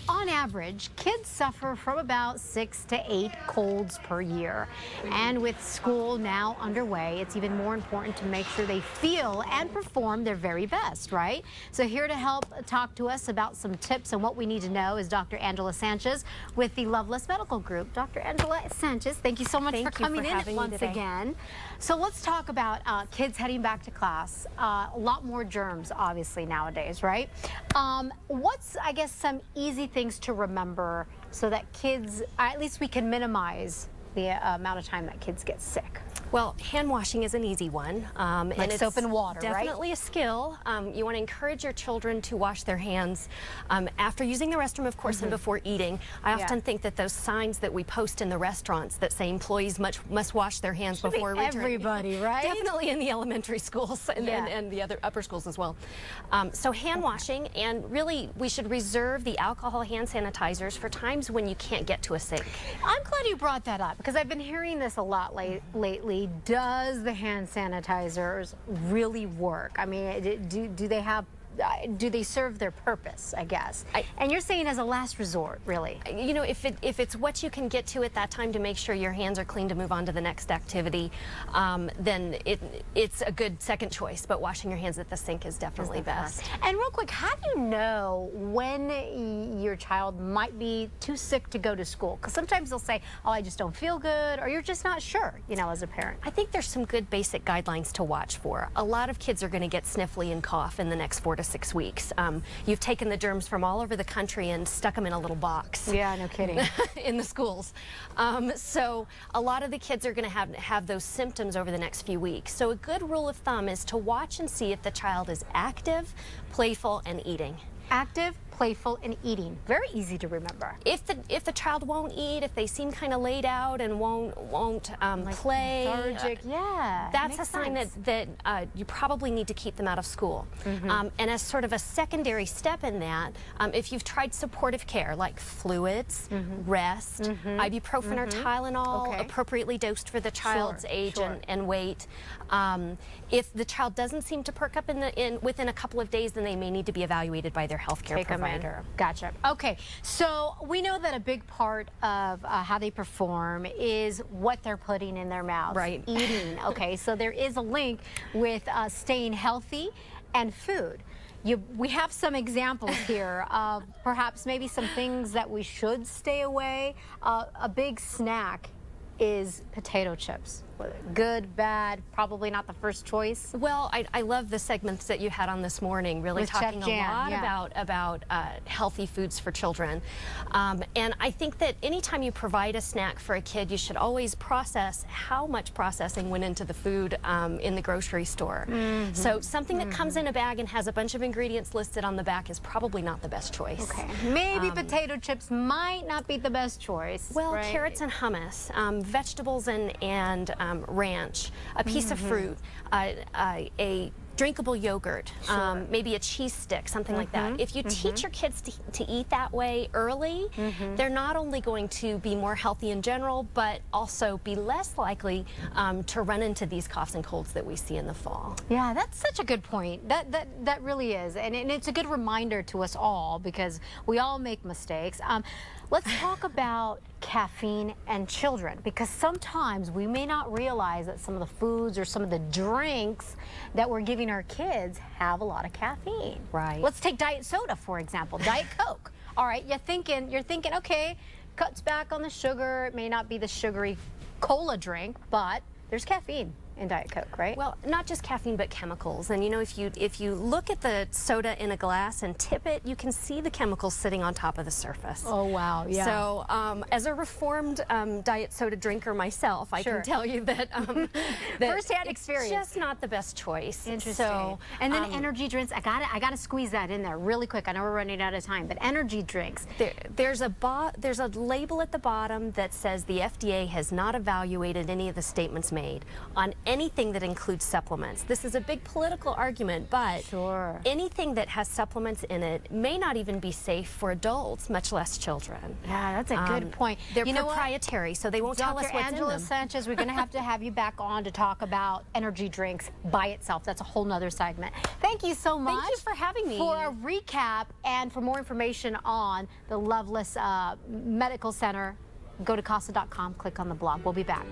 On average, kids suffer from about 6 to 8 colds per year. And with school now underway, it's even more important to make sure they feel and perform their very best, right? So here to help talk to us about some tips and what we need to know is Dr. Angela Sanchez with the Loveless Medical Group. Dr. Angela Sanchez, thank you so much for coming in once again. So let's talk about kids heading back to class. A lot more germs, obviously, nowadays, right? What's, I guess, some easy things to remember so that kids, at least we can minimize the amount of time that kids get sick? Well, hand washing is an easy one. Like and it's soap and water, definitely a skill. You want to encourage your children to wash their hands after using the restroom, of course, and before eating. I often think that those signs that we post in the restaurants that say employees must wash their hands before returning. Everybody, right? Definitely in the elementary schools and the other upper schools as well. So hand washing, and really we should reserve the alcohol hand sanitizers for times when you can't get to a sink. I'm glad you brought that up because I've been hearing this a lot lately. Does the hand sanitizers really work? I mean, do they serve their purpose, I guess? And you're saying as a last resort, really? You know, if it's what you can get to at that time to make sure your hands are clean to move on to the next activity, then it's a good second choice. But washing your hands at the sink is definitely best. And real quick, how do you know when your child might be too sick to go to school? Because sometimes they'll say, oh, I just don't feel good, or you're just not sure, you know, as a parent. I think there's some good basic guidelines to watch for. A lot of kids are going to get sniffly and cough in the next 4 to 6 weeks. You've taken the germs from all over the country and stuck them in a little box. Yeah, no kidding. In the schools. So a lot of the kids are going to have those symptoms over the next few weeks. So a good rule of thumb is to watch and see if the child is active, playful, and eating. Active, playful, and eating. Very easy to remember. If the child won't eat, if they seem kind of laid out and won't like play, lethargic, that's a sign that you probably need to keep them out of school. And as sort of a secondary step in that, if you've tried supportive care like fluids, rest, ibuprofen or Tylenol, appropriately dosed for the child's age and weight. If the child doesn't seem to perk up within a couple of days, then they may need to be evaluated by their healthcare provider. Gotcha. Okay, so we know that a big part of how they perform is what they're putting in their mouths. Right. Eating. Okay, so there is a link with staying healthy and food. We have some examples here of perhaps maybe some things that we should stay away. A big snack is potato chips. Good, bad, probably not the first choice. Well, I love the segments that you had on this morning, really with talking Chef Jan, a lot about healthy foods for children. And I think that anytime you provide a snack for a kid, you should always process how much processing went into the food in the grocery store. So something that comes in a bag and has a bunch of ingredients listed on the back is probably not the best choice. Okay, maybe potato chips might not be the best choice. Well, carrots and hummus, vegetables and ranch, a piece of fruit, a drinkable yogurt, maybe a cheese stick, something like that. If you teach your kids to eat that way early, they're not only going to be more healthy in general, but also be less likely to run into these coughs and colds that we see in the fall. Yeah, that's such a good point. That really is, and it's a good reminder to us all because we all make mistakes. Let's talk about caffeine and children, because sometimes we may not realize that some of the foods or some of the drinks that we're giving our kids have a lot of caffeine. Right. Let's take diet soda, for example, Diet Coke. All right, you're thinking, okay, cuts back on the sugar. It may not be the sugary cola drink, but there's caffeine in Diet Coke, right? Well, not just caffeine, but chemicals. And you know, if you look at the soda in a glass and tip it, you can see the chemicals sitting on top of the surface. Oh, wow, yeah. So, as a reformed diet soda drinker myself, I can tell you that, first-hand experience, it's just not the best choice. Interesting. So, and then energy drinks, I gotta squeeze that in there really quick. I know we're running out of time, but energy drinks. There's a label at the bottom that says the FDA has not evaluated any of the statements made. On anything that includes supplements. This is a big political argument, but Sure. anything that has supplements in it may not even be safe for adults, much less children. Yeah, that's a good point. They're You know what? proprietary, so they won't tell us Dr. what's Angela in them. Sanchez, we're going to have you back on to talk about energy drinks by itself. That's a whole nother segment. Thank you so much. Thank you for having me. For a recap and for more information on the Loveless Medical Center, go to KASA.com, click on the blog. We'll be back.